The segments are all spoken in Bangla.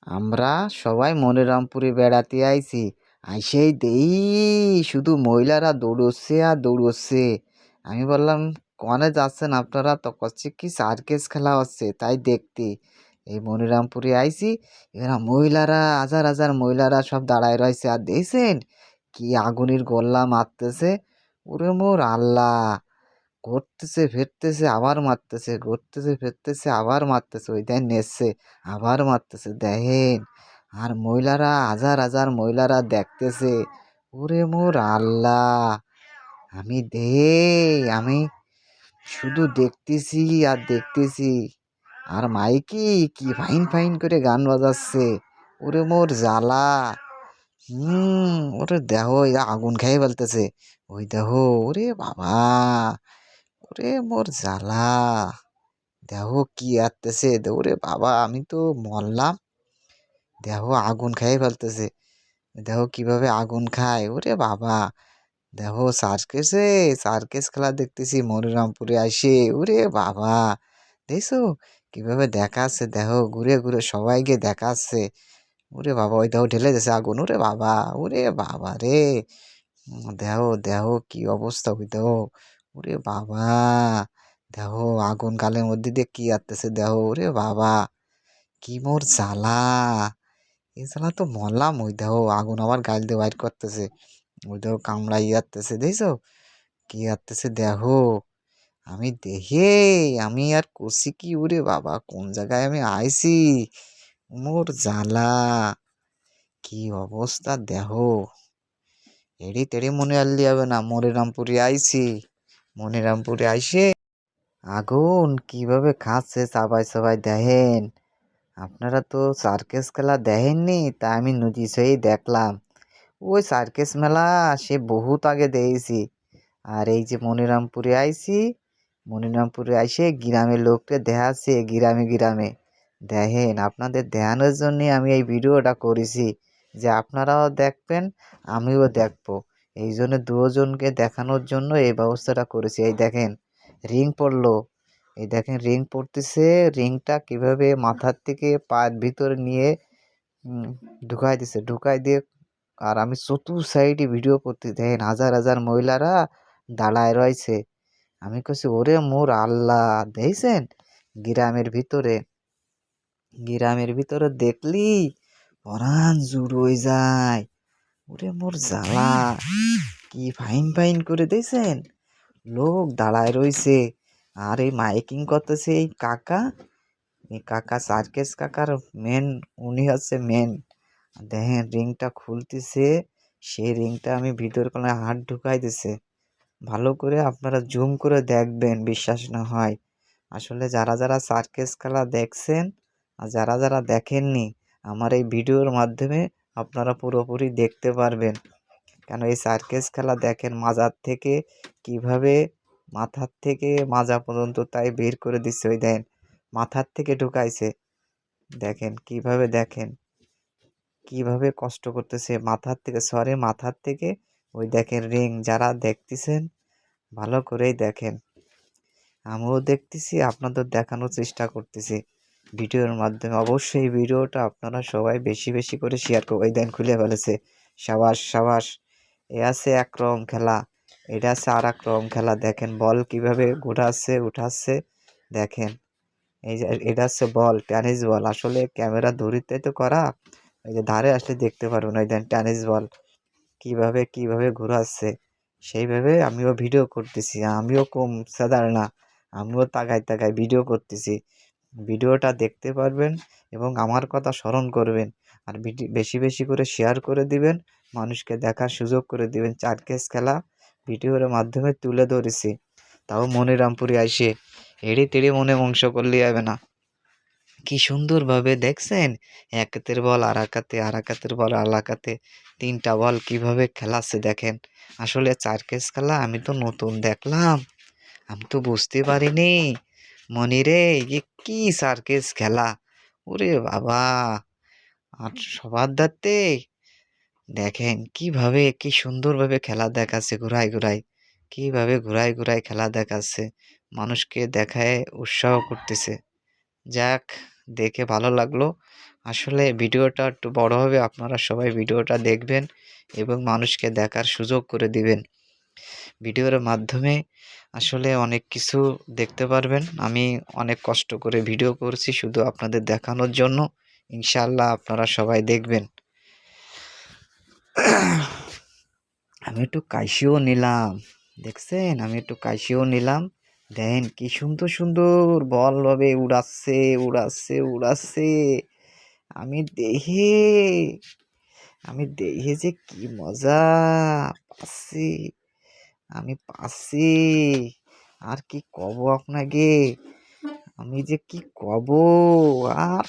আমরা সবাই মনিরামপুরে বেড়াতে আইছি। আইসেই দেই শুধু মহিলারা দৌড়চ্ছে আর দৌড়চ্ছে। আমি বললাম, কনে যাচ্ছেন আপনারা? তো করছে কি সার্কেস খেলা হচ্ছে তাই দেখতে। এই মনিরামপুরে আইছি, এরা মহিলারা হাজার হাজার মহিলারা সব দাঁড়ায় রয়েছে আর দেখছেন কি আগুনের গোল্লা মারতেছে। ওরে মোর আল্লাহ! ঘুরতেছে ফিরতেছে আবার মারতেছে, ঘুরতেছে ফিরতেছে আবার মারতেছে, ওই দেন নেচছে আবার মারতেছে দেখেন। আর মহিলারা হাজার হাজার মহিলারা দেখতেছে। ওরে মোর আল্লাহ! আমি শুধু দেখতেছি আর দেখতেছি। আর মাইকি কি ফাইন ফাইন করে গান বাজাচ্ছে। ওরে মোর জ্বালা! ওরে দেহ এরা আগুন খেয়ে ফেলতেছে। ওই দেহ, ওরে বাবা! ওরে মোর জ্বালা! দেহ কি আত্মেছে, ওরে বাবা আমি তো মরলাম। দেহ আগুন খেয়ে ফেলতেছে। দেহ কিভাবে আগুন খায়, ওরে বাবা! দেহ সার্কেসে সার্কেস খেলা দেখতেছি মনিরামপুরে আসে, ওরে বাবা! দেখছো কিভাবে দেখাচ্ছে, দেহ ঘুরে ঘুরে সবাইকে দেখাচ্ছে। ওরে বাবা, ওই দেহ ঢেলে দিছে আগুন, ওরে বাবা! ওরে বাবা রে! দেহ দেহ কি অবস্থা ওই দেহ! ওরে বাবা! দেহ আগুন গালের মধ্যে দিয়ে কি আসতেছে দেহ, ওরে বাবা! কি মোর জ্বালা! এই জ্বালা তো মরলাম। ওই দেহ আগুন আবার গাল দিয়ে বাইর করতেছে। ওই দেহ কামড়াই আসতেছে, দেখছো কি আসতেছে দেহ! আমি দেখে আমি আর করছি কি, ওরে বাবা কোন জায়গায় আমি আইছি! মোর জ্বালা! কি অবস্থা দেহ! এড়ি তেড়ি মনে আনলি হবে না, মনিরামপুরে আইছি। মনিরামপুরে আইসে আগুন কিভাবে খাচ্ছে চাবাই চাবাই দেখেন। আপনারা তো সার্কেস খেলা দেখেননি, তা আমি নিজেই দেখলাম। ওই সার্কেস মেলা সে বহুত আগে দেখেছি। আর এই যে মনিরামপুরে আইছি, মনিরামপুরে আইসে গ্রামের লোককে দেখাচ্ছে, গ্রামে গ্রামে দেখেন। আপনাদের দেখানোর জন্যে আমি এই ভিডিওটা করেছি, যে আপনারাও দেখবেন আমিও দেখবো। এই জন্য দুজনকে দেখানোর জন্য এই ব্যবস্থাটা করেছি। এই দেখেন রিং পড়লো, এই দেখেন রিং পড়তেছে। রিংটা কিভাবে মাথার থেকে পায়ের ভিতরে নিয়ে উম, ঢুকাই দিছে, ঢুকাই দিয়ে। আর আমি চতুর সাইডে ভিডিও করতে, দেখেন হাজার হাজার মহিলারা দাঁড়ায় রয়েছে। আমি কইছি ওরে মোর আল্লাহ! দেখছেন গ্রামের ভিতরে, গ্রামের ভিতরে দেখলি পরাণ জুড় হয়ে যায়। ওরে মোর জ্বালা! কি ফাইন ফাইন করে দেখছেন, লোক দাঁড়ায় রইছে। আর এই মাইকিং করতেছে এই কাকা। এই কাকা সার্কেস কাকার মেন, উনি হচ্ছে মেন। দেখেন রিংটা খুলতেছে, সেই রিংটা আমি ভিতর কোণে হাত ঢুকাই দিছে। ভালো করে আপনারা জুম করে দেখবেন, বিশ্বাস না হয়। আসলে যারা যারা সার্কেস খেলা দেখছেন আর যারা যারা দেখেননি, আমার এই ভিডিওর মাধ্যমে আপনারা পুরোপুরি দেখতে পারবেন। কেন এই সার্কেস খেলা দেখেন মাজার থেকে কিভাবে, মাথার থেকে মাজা পর্যন্ত তাই বের করে দিচ্ছে। ওই দেন মাথার থেকে ঢুকাইছে, দেখেন কিভাবে, দেখেন কিভাবে কষ্ট করতেছে মাথার থেকে, সরে মাথার থেকে। ওই দেখেন রিং, যারা দেখতেছেন ভালো করেই দেখেন। আমিও দেখতেছি, আপনাদের দেখানোর চেষ্টা করতেছি ভিডিওর মাধ্যমে। অবশ্যই ভিডিওটা আপনারা সবাই বেশি বেশি করে শেয়ার করবেন। দেন খুলে ফেলেছে, সাবাস সাবাস! এ আছে একরকম খেলা, এটা আছে আর এক রকম খেলা। দেখেন বল কিভাবে ঘোরাচ্ছে উঠাচ্ছে, দেখেন। এই যে এটা হচ্ছে বল, টেনিস বল। আসলে ক্যামেরা দূরিতে তো করা, এই যে ধারে আসলে দেখতে পারবেন। ওই দেন টেনিস বল কিভাবে কিভাবে ঘোরাচ্ছে, সেইভাবে আমিও ভিডিও করতেছি। আমিও কম সাদার না, আমিও তাকায় তাকায় ভিডিও করতেছি। ভিডিওটা দেখতে পারবেন এবং আমার কথা স্মরণ করবেন। আর বেশি বেশি করে শেয়ার করে দিবেন, মানুষকে দেখার সুযোগ করে দিবেন। চারকেস খেলা ভিডিওর মাধ্যমে তুলে ধরেছি, তাও মনিরামপুরে আইসে। এড়ি তেড়ি মনে বংশ করলে যাবে না। কি সুন্দরভাবে দেখছেন, এক হাতের বল আর এক হাতে, আর এক হাতের বল আর এক হাতে, তিনটা বল কিভাবে খেলাচ্ছে দেখেন। আসলে চারকেস খেলা আমি তো নতুন দেখলাম, আমি তো বুঝতে পারিনি। মনিরে এ কি সার্কেস খেলা! ওরে বাবা! আর সবার দাঁতে দেখেন কিভাবে, কি সুন্দরভাবে খেলা দেখাচ্ছে, ঘুরায় ঘুরায় কিভাবে ঘুরায় ঘুরায় খেলা দেখাচ্ছে, মানুষকে দেখায় উৎসাহ করতেছে। যাক, দেখে ভালো লাগলো। আসলে ভিডিওটা একটু বড় হবে, আপনারা সবাই ভিডিওটা দেখবেন এবং মানুষকে দেখার সুযোগ করে দিবেন। ভিডিওর মাধ্যমে আসলে অনেক কিছু দেখতে পারবেন। আমি অনেক কষ্ট করে ভিডিও করছি শুধু আপনাদের দেখানোর জন্য। ইনশাআল্লাহ আপনারা সবাই দেখবেন। আমি একটু কাশিও নিলাম। দেখছেন? আমি একটু কাশিও নিলাম। দেখেন কি সুন্দর, সুন্দর বলভাবে উড়াচ্ছে, উড়াচ্ছে, উড়াচ্ছে। আমি দেখে আমি দেখে যে কি মজা পাচ্ছি। আমি পাচ্ছি। আর কি কব আপনাকে? আমি যে কি কব? আর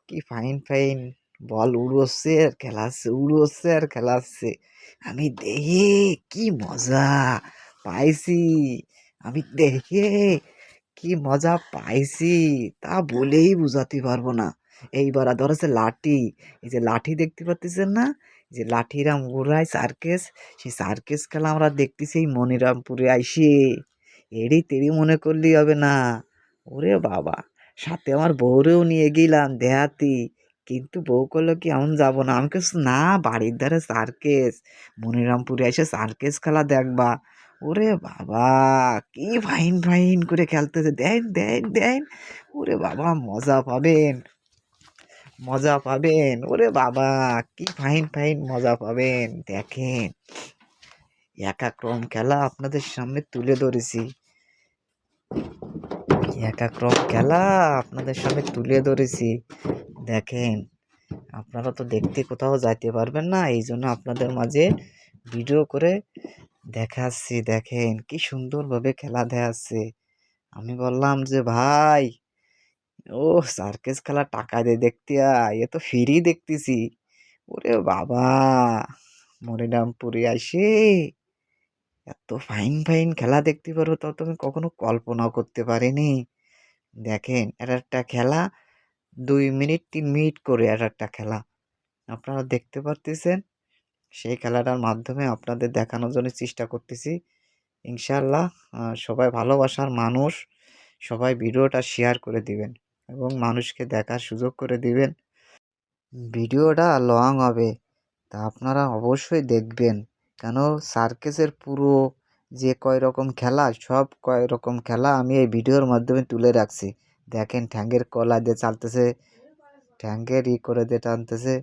কি ফাইন, ফাইন বল উড়োচ্ছে আর খেলাচ্ছে, উড়োচ্ছে আর খেলাচ্ছে। আমি দেখে কি মজা পাইছি। আমি দেখে কি মজা পাইছি তা বলেই বুঝাতে পারবো না। এইবার ধরেছে লাঠি, এই যে লাঠি দেখতে পাচ্ছেন না? যে লাঠিরা উড়ায় সার্কেস, সেই সার্কেস খেলা আমরা দেখতেছি এই মনিরামপুরে আইসে। এড়ি তেড়ি মনে করলেই হবে না। ওরে বাবা! সাথে আমার বউরেও নিয়ে গেলাম দেখাতে। কিন্তু বউ কইল কি এখন যাব না। আমি কইছি না বাড়ির ধারে সার্কেস। মনিরামপুরে এসে সার্কেস খেলা দেখবা। ওরে বাবা! কি ফাইন, ফাইন করে খেলতেছে। দেন, দেন, দেন। ওরে বাবা মজা পাবেন, মজা পাবেন। ওরে বাবা! কি ফাইন, ফাইন মজা পাবেন। দেখেন, একাক্রম খেলা আপনাদের সামনে তুলে ধরেছি। একাক্রম খেলা আপনাদের সামনে তুলে ধরেছি। দেখেন, আপনারা তো দেখতে কোথাও যাইতে পারবেন না। এইজন্য আপনাদের মাঝে ভিডিও করে দেখাচ্ছি। দেখেন কি সুন্দরভাবে খেলা দেখাচ্ছে। আমি বললাম যে, "ভাই, সার্কাস খেলা টাকা দিয়ে দেখতে আয়। এ তো ফ্রি দেখতেছি।" ওরে বাবা! মনিরামপুরে আইসে এত ফাইন, ফাইন খেলা দেখতে পারবো তাও তো আমি কখনো কল্পনাও করতে পারিনি। দেখেন, এটা একটা খেলা ২ মিনিট ৩ মিনিট করে একটা খেলা। আপনারা দেখতে পারতেছেন। সেই খেলাটার মাধ্যমে আপনাদের দেখানোর জন্য চেষ্টা করতেছি। ইনশাআল্লাহ সবাই ভালোবাসার মানুষ। সবাই ভিডিওটা শেয়ার করে দিবেন এবং মানুষকে দেখার সুযোগ করে দিবেন। ভিডিওটা লং হবে। তা আপনারা অবশ্যই দেখবেন। কেন সার্কাসের পুরো যে কয় রকম খেলা, সব কয় রকম খেলা আমি এই ভিডিওর মাধ্যমে তুলে রাখছি। দেখেন ঠ্যাঙের কলা দিয়ে চালতেছে, ঠ্যাঙের করে দিয়ে টানতেছে।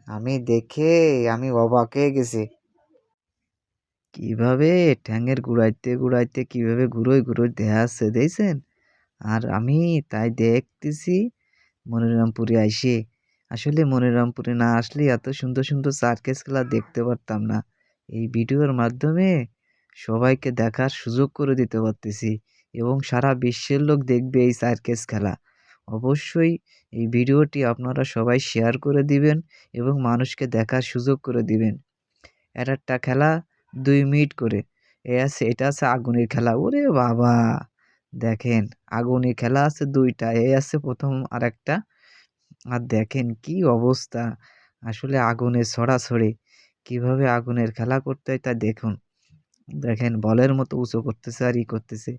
আমি দেখে আমি অবাক হয়ে গেছি। কিভাবে ঠ্যাঙের গুড়াইতে, গুড়াইতে কিভাবে ঘুরোয়, ঘুরোয় দেখাচ্ছে দেখছেন? আর আমি তাই দেখতেছি মনিরামপুরে আইসে। আসলে মনিরামপুরে না আসলে এত সুন্দর, সুন্দর সার্কাস খেলা দেখতে পারতাম না। এই ভিডিওর মাধ্যমে সবাইকে দেখার সুযোগ করে দিতে পারতেছি এবং সারা বিশ্বের লোক দেখবে এই সার্কাস খেলা। অবশ্যই এই ভিডিওটি আপনারা সবাই শেয়ার করে দিবেন এবং মানুষকে দেখার সুযোগ করে দিবেন। একটা খেলা ২ মিনিট করে। এটা আছে আগুনের খেলা। ওরে বাবা! দেখেন আগুনের খেলা আছে ২ টা। আছে ১ম আরেকটা। আর দেখেন কি অবস্থা! আসলে আগুনের ছড়াছড়ি। কিভাবে আগুনের খেলা করতে হয় তা দেখুন। দেখেন বলের মতো উঁচু করতেছে আর করতেছে।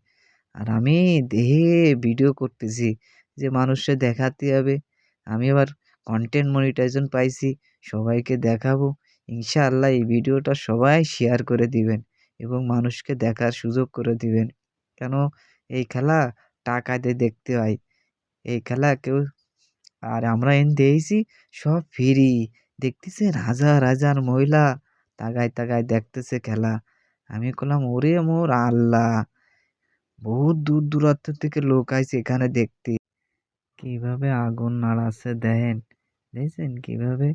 আর আমি দেখে ভিডিও করতেছি যে মানুষকে দেখাতে হবে। আমি আবার কনটেন্ট মনিটাইজেশন পাইছি। সবাইকে দেখাবো। ইনশাআল্লাহ এই ভিডিওটা সবাই শেয়ার করে দিবেন এবং মানুষকে দেখার সুযোগ করে দিবেন। কেন এই খেলা টাকা দিয়ে দেখতে হয়। এই খেলা কেউ আর আমরা দেইছি সব ফ্রি। দেখতেছেন হাজার, হাজার মহিলা তাকায়, তাকায় দেখতেছে খেলা। আমি কইলাম, "ওরে মোর আল্লাহ! বহুত দূর দূরান্ত থেকে লোক আইছে এখানে দেখতে।" কিভাবে আগুন নাড়াচ্ছে দেখেন। দেখছেন কিভাবে?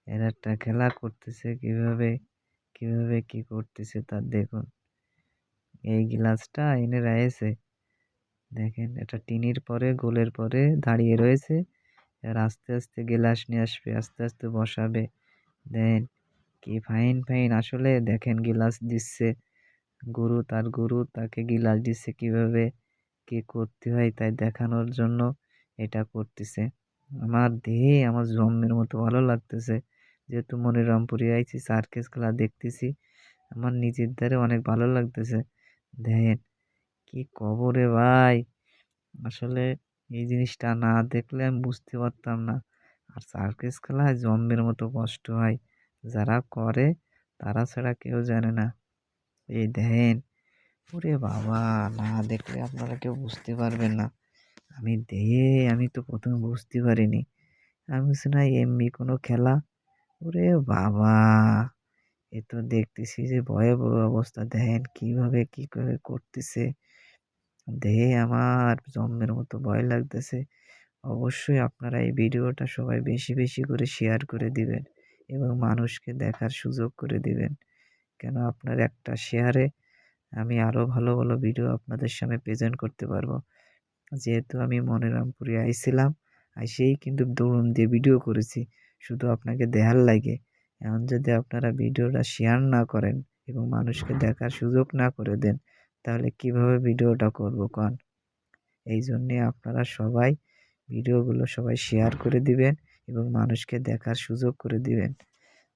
এরা একটা খেলা করতেছে কিভাবে, কিভাবে কি করতেছে তা দেখুন। এই গ্লাসটা এনে রাইছে। দেখেন এটা টিনের পরে গোলের পরে দাঁড়িয়ে রয়েছে। আর আস্তে, আস্তে গিলাস নিয়ে আসবে, আস্তে, আস্তে বসাবে। দেন কি ফাইন, ফাইন আসলে দেখেন গিলাস দিচ্ছে। গুরু তাকে গিলাস দিচ্ছে কিভাবে কি করতে হয় তাই দেখানোর জন্য এটা করতেছে। আমার দেহে আমার জম্মের মতো ভালো লাগতেছে। যেহেতু মনিরামপুরে আইছি সার্কাস খেলা দেখতেছি। আমার নিজের দ্বারা অনেক ভালো লাগতেছে। দেখেন কি কব রে ভাই! আসলে এই জিনিসটা না দেখলে আমি বুঝতে পারতাম না। আর সার্কাস খেলায় জম্মের মতো কষ্ট হয়। যারা করে তারা ছাড়া কেউ জানে না। এই দেখেন, ওরে বাবা! না দেখলে আপনারা কেউ বুঝতে পারবেন না। আমি তো ১ম এ বুঝতে পারিনি। আমি ভাবছি না এমনি কোনো খেলা। ওরে বাবা! এ তো দেখতেছি যে ভয়াবহ অবস্থা। দেখেন কিভাবে কি করে করতেছে। দেখে আমার জম্মের মতো ভয় লাগতেছে। অবশ্যই আপনারা এই ভিডিওটা সবাই বেশি, বেশি করে শেয়ার করে দিবেন এবং মানুষকে দেখার সুযোগ করে দিবেন। কেন আপনার একটা শেয়ারে আমি আরো ভালো, ভালো ভিডিও আপনাদের সামনে প্রেজেন্ট করতে পারবো। যেহেতু আমি মনিরামপুরে আইছিলাম, আইসেই কিন্তু দৌড়ান দিয়ে ভিডিও করেছি। শুধু আপনাকে দেখার লাইগে। এখন যদি আপনারা ভিডিওটা শেয়ার না করেন এবং মানুষকে দেখার সুযোগ না করে দেন, তাহলে কিভাবে ভিডিওটা করব কন? এইজন্যে আপনারা সবাই ভিডিওগুলো সবাই শেয়ার করে দিবেন এবং মানুষকে দেখার সুযোগ করে দিবেন।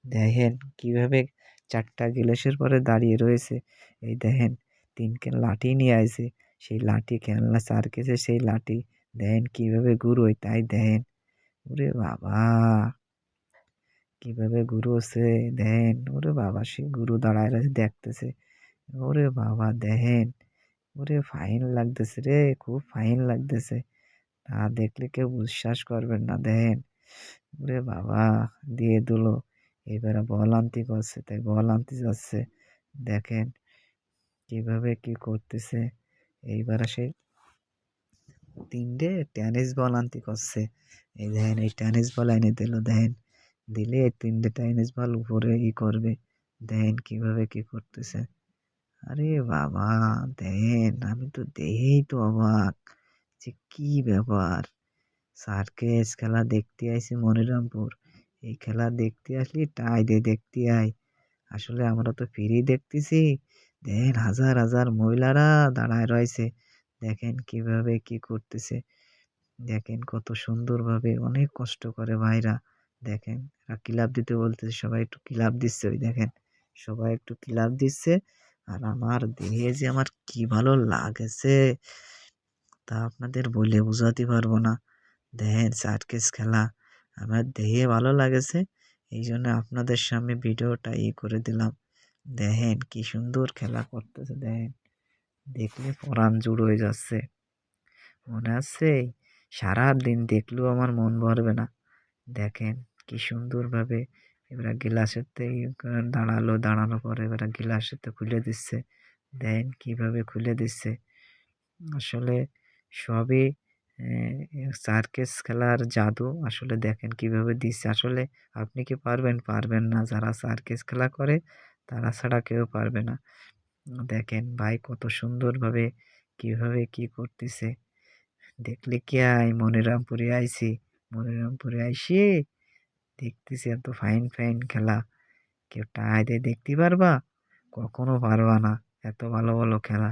দেখেন কিভাবে ৪ টা গিলাসের পরে দাঁড়িয়ে রয়েছে। এই দেখেন ৩ লাঠি নিয়ে আইছে। সেই লাঠি খেলনা সার্কাসের সেই লাঠি দেখেন কিভাবে ঘুরোয় তাই দেখেন। ওরে বাবা! কিভাবে ঘুরোচ্ছে দেখেন। ওরে বাবা! সেই গুরু দাঁড়ায় রয়েছে দেখতেছে। ওরে বাবা! দেখেন। ওরে ফাইন লাগতেছে রে, খুব ফাইন লাগতেছে। না দেখলে কেউ বিশ্বাস করবেন না দেখেন। ওরে বাবা! দিয়ে দিল। এবারে বল আনতে করছে, তাই বল আনতে যাচ্ছে। দেখেন কিভাবে কি করতেছে। এইবার সে ৩ টে টেনিস বল আনতে করছে। এই দেখেন এই টেনিস বল এনে দিল দেখেন। দিলে এই ৩ টে টেনিস বল উপরে করবে। দেখেন কিভাবে কি করতেছে। আরে বাবা! দেখেন আমি তো দেখেই তো অবাক যে কি ব্যাপার! সার্কাস খেলা দেখতে আইছি মনিরামপুর। এই খেলা দেখতে আসলে টাই দিয়ে দেখতে আয়। আসলে আমরা তো ফ্রি দেখতেছি। দেখেন হাজার, হাজার মহিলারা দাঁড়ায় রয়েছে। দেখেন কিভাবে কি করতেছে। দেখেন কত সুন্দরভাবে অনেক কষ্ট করে ভাইরা। দেখেন ক্লাব দিতে বলতেছে সবাই একটু ক্লাব দিচ্ছে ওই দেখেন। সবাই একটু ক্লাব দিচ্ছে। আর আমার দেখে যে আমার কি ভালো লাগেছে তা আপনাদের বলে বোঝাতে পারবো না। দেখেন সার্কাস খেলা আমার দেখে ভালো লাগেছে। এইজন্য আপনাদের সামনে ভিডিওটা করে দিলাম। দেখেন কি সুন্দর খেলা করতেছে দেখেন। দেখলে পরাণ জুড় হয়ে যাচ্ছে। মনে আছে সারাদিন দেখলেও আমার মন ভরবে না। দেখেন কি সুন্দরভাবে এবারে গিলাসেতে দাঁড়ালো, দাঁড়ানোর পরে এবারে গিলাসেতে খুলে দিচ্ছে। দেখেন কিভাবে খুলে দিচ্ছে। আসলে সবই সার্কাস খেলার জাদু। আসলে দেখেন কিভাবে দিচ্ছে। আসলে আপনি কি পারবেন? পারবেন না। যারা সার্কাস খেলা করে তারা ছাড়া কেউ পারবে না। দেখেন ভাই কত সুন্দরভাবে কিভাবে কি করতেছে। দেখলে কি আয় মনিরামপুরে আইছি। মনিরামপুরে আইসে দেখতেছি এত ফাইন, ফাইন খেলা। কেউ টাকা দিয়ে দেখতে পারবা? কখনো পারবা না। এত ভালো, ভালো খেলা।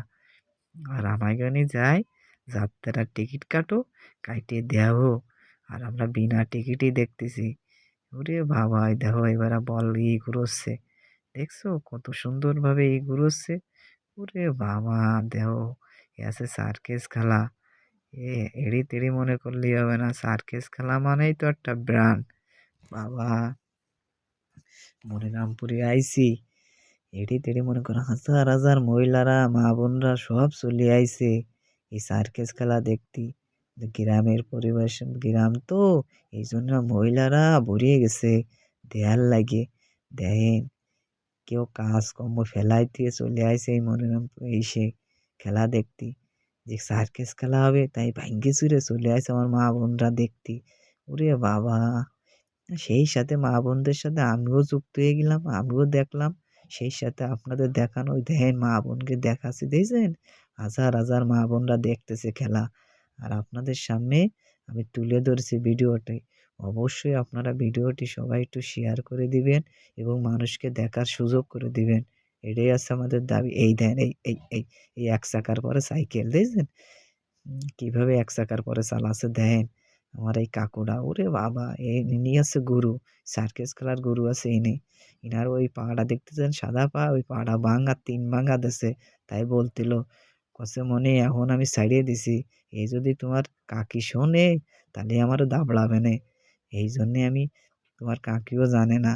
আর আমাইগানি যাই যাত্রার টিকিট কাটো, কাইটে দেও। আর আমরা বিনা টিকিটই দেখতেছি। ওরে বাবা! এই দেখো এবারে বল ঘুরোচ্ছে। দেখছো কত সুন্দরভাবে ঘুরোচ্ছে? ওরে বাবা! দেও এ আছে সার্কাস খেলা। এ এড়ি-তেড়ি মনে করলেই হবে না। সার্কাস খেলা মানেই তো একটা ব্র্যান্ড। বাবা! মনিরামপুরে আইছি। এড়ি-তেড়ি মনে করো হাজার, হাজার মহিলারা, মা-বোনরা সব চলে আইছে এই সার্কাস খেলা দেখতে। গ্রামের পরিবেশ, গ্রাম তো এইজন্য মহিলারা ভরে গেছে দেয়ার লাগে। দেখেন কেউ কাজকর্ম ফেলাই দিয়ে চলে আইছে এই মনিরামপুর এসে খেলা দেখতে। যে সার্কাস খেলা হবে তাই ভাইঙ্গে চুরে চলে আসে আমার মা-বোনরা দেখতে। ওরে বাবা! সেই সাথে মা-বোনদের সাথে আমিও যুক্ত হয়ে গেলাম। আমিও দেখলাম। সেই সাথে আপনাদের দেখানো ওই দেখেন মা-বোনকে দেখাচ্ছি দেখছেন? হাজার, হাজার মা-বোনরা দেখতেছে খেলা। আর আপনাদের সামনে আমি তুলে ধরছি ভিডিওটি। অবশ্যই আপনারা ভিডিওটি সবাই একটু শেয়ার করে দিবেন এবং মানুষকে দেখার সুযোগ করে দিবেন। এটাই আছে আমাদের দাবি। এই দেখেন এই ১ চাকার পরে সাইকেল দেখছেন? কিভাবে ১ চাকার পরে চালাচ্ছে দেখেন। আমার এই কাকুরা ওরে বাবা! ইনি হচ্ছে গুরু। সার্কাস খেলার গুরু আছে ইনি। ইনার ওই পাটা দেখতেছেন সাদা পা, ওই পাটা ভাঙা ৩ ভাঙা দেছে। তাই বলছিল, কছে "মনি এখন আমি ছাইড়ে দিছি। এ যদি তোমার কাকি শোনে তাহলে আমারে দাবড়াবে নে।" এই জন্যে আমি তোমার কাকিও জানে না।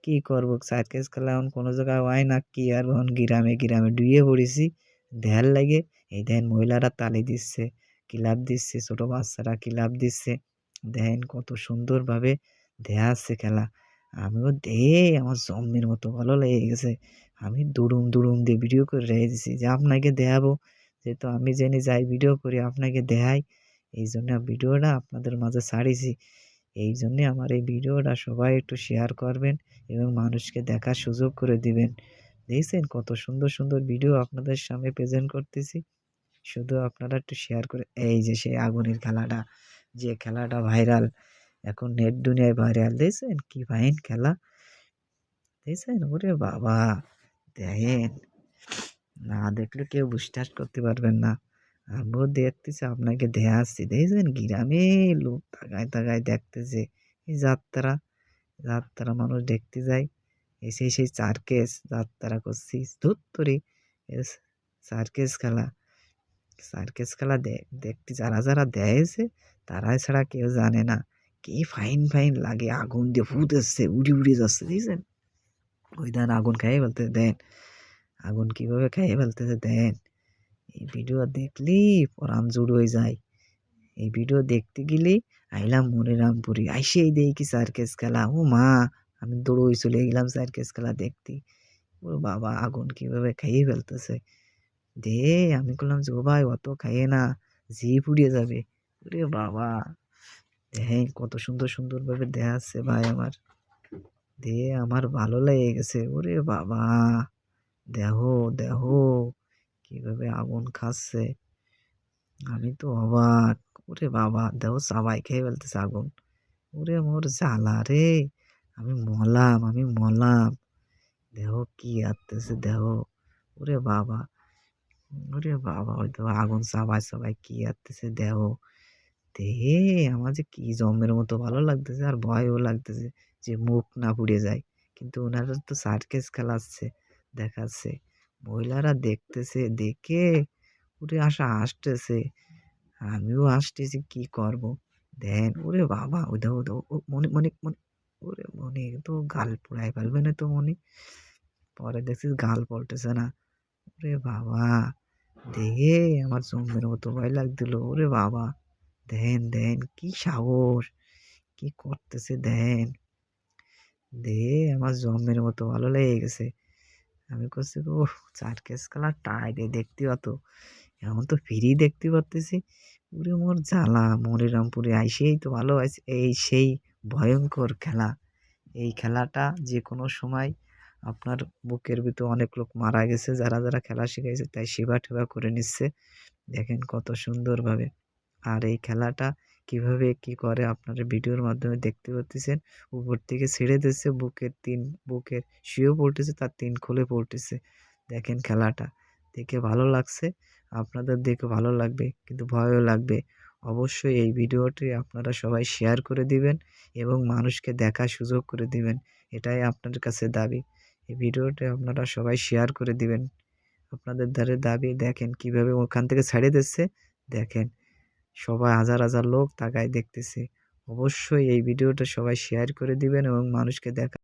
কি করব সার্কাস খেলা এখন কোনো জায়গায় হয় না কি আর এখন গ্রামে গ্রামে ডুইয়ে পড়েছি দেহার লাগে। এই দেখেন মহিলারা তালি দিচ্ছে, ক্লাপ দিচ্ছে, ছোট বাচ্চারা ক্লাপ দিচ্ছে। দেখেন কত সুন্দরভাবে দেয়া আছে খেলা। আমিও আমার জম্মের মতো ভালো লেগে গেছে। আমি দুড়ুম দুড়ুম দিয়ে ভিডিও করে রেখে দিছি যে আপনাকে দেখাবো। যেহেতু আমি জেনে যাই ভিডিও করি আপনাকে দেখাই। এই জন্য ভিডিওটা আপনাদের মাঝে ছাড়িছি। এই জন্যে আমার এই ভিডিওটা সবাই একটু শেয়ার করবেন এবং মানুষকে দেখার সুযোগ করে দিবেন। দেখছেন কত সুন্দর সুন্দর ভিডিও আপনাদের সামনে প্রেজেন্ট করতেছি। শুধু আপনারা একটু শেয়ার করে এই যে সেই আগুনের খেলাটা, যে খেলাটা ভাইরাল, এখন নেট দুনিয়ায় ভাইরাল। দেখছেন কি ফাইন খেলা, দেখছেন? ওরে বাবা! দেখেন, না দেখলে কেউ বিশ্বাস করতে পারবেন না। আমিও দেখতেছি আপনাকে দেখাচ্ছি। দেখছেন গ্রামে লোক তাকায় তাকায় দেখতেছে। এই যাত্রা, যাত্রা মানুষ দেখতে যায়। এসে সেই সার্কাস যাত্রা করছিস। ধুর তোরে এস সার্কাস খেলা। সার্কাস খেলা দেখতে যারা যারা দেখছে তারা ছাড়া কেউ জানে না। কি ফাইন ফাইন লাগে আগুন দিয়ে ফুটেছে উড়ে উড়ে যাচ্ছে দেখছেন? ওই দেন আগুন খাইয়ে ফেলতেছে দেন। আগুন কিভাবে খাইয়ে ফেলতেছে দেন। এই ভিডিও দেখলেই পরাণ জুড় হয়ে যায়। এই ভিডিও দেখতে গেলেই আইলাম মনিরামপুরে। আইসেই দেখি সার্কাস খেলা। ও মা! আমি দৌড়ে চলে গেলাম সার্কাস খেলা দেখতে। ও বাবা! আগুন কিভাবে খাইয়ে ফেলতেছে। দে আমি বললাম যে, "ও ভাই অত খাইয়ে না, জিভ পুড়িয়ে যাবে।" ওরে বাবা! দেখেন কত সুন্দর সুন্দরভাবে দেখাচ্ছে ভাই আমার। আমার ভালো লেগে গেছে। ওরে বাবা! দেখো, দেখো কিভাবে আগুন খাচ্ছে। আমি তো অবাক। ওরে বাবা! দেখো সবাই খেয়ে ফেলতেছে আগুন। ওরে মোর জ্বালা রে! আমি মরলাম, আমি মরলাম। দেখো কি আত্তেছে দেখো। ওরে বাবা! ওরে বাবা! ওই তো আগুন চাপায় চাপায় কি আত্তেছে দেখো। দেখে আমার যে কি জম্মের মতো ভালো লাগতেছে আর ভয়ও লাগতেছে যে মুখ না পুড়ে যায়। কিন্তু ওনারা তো সার্কাস খেলাচ্ছে, দেখাচ্ছে। মহিলারা দেখতেছে, দেখে উঠে হাসতেছে। আমিও হাসতেছি কি করব? ওরে বাবা! ওই দেখো, দেখো ও মনি, মনি, মনি ওরে মনি তো গাল পুড়ায় ফেলবে না তো মনি। পরে দেখছি গাল পল্টেছে না। ওরে বাবা! দেখে আমার জম্মের মতো ভয় লাগছিল। ওরে বাবা! দেখেন কি সাহস! কি করতেছে দেখেন। আমার জম্মের মতো ভালো লেগে গেছে। আমি করছি ওহ! সার্কাস খেলা টাই দিয়ে দেখতে পাতো। এখন তো ফ্রি দেখতে পারতেছি। ওরে মোর জ্বালা! মনিরামপুরে আইসেই তো ভালো হইছে। এই সেই ভয়ংকর খেলা। এই খেলাটা যেকোনো সময় আপনার বুকের ভিতর অনেক লোক মারা গেছে যারা, যারা খেলা শিখাইছে তাই সেবা-টেবা করে নিচ্ছে। দেখেন কত সুন্দরভাবে। আর এই খেলাটা কিভাবে কি করে আপনারা ভিডিওর মাধ্যমে দেখতে পারতেছেন। উপর থেকে ছেড়ে দিচ্ছে বুকের শুয়ে পড়তেছে তার ৩ খুলে পড়তেছে। দেখেন খেলাটা। দেখে ভালো লাগছে। আপনাদের দেখে ভালো লাগবে কিন্তু ভয়ও লাগবে। অবশ্যই এই ভিডিওটি আপনারা সবাই শেয়ার করে দিবেন এবং মানুষকে দেখার সুযোগ করে দিবেন। এটাই আপনাদের কাছে দাবি। এই ভিডিওটি আপনারা সবাই শেয়ার করে দিবেন। আপনাদের দাবি দেখেন কিভাবে ওখান থেকে ছেড়ে দিচ্ছে। দেখেন সবাই হাজার হাজার লোক তাকায় দেখতেছে। অবশ্যই এই ভিডিওটা সবাই শেয়ার করে দিবেন এবং মানুষকে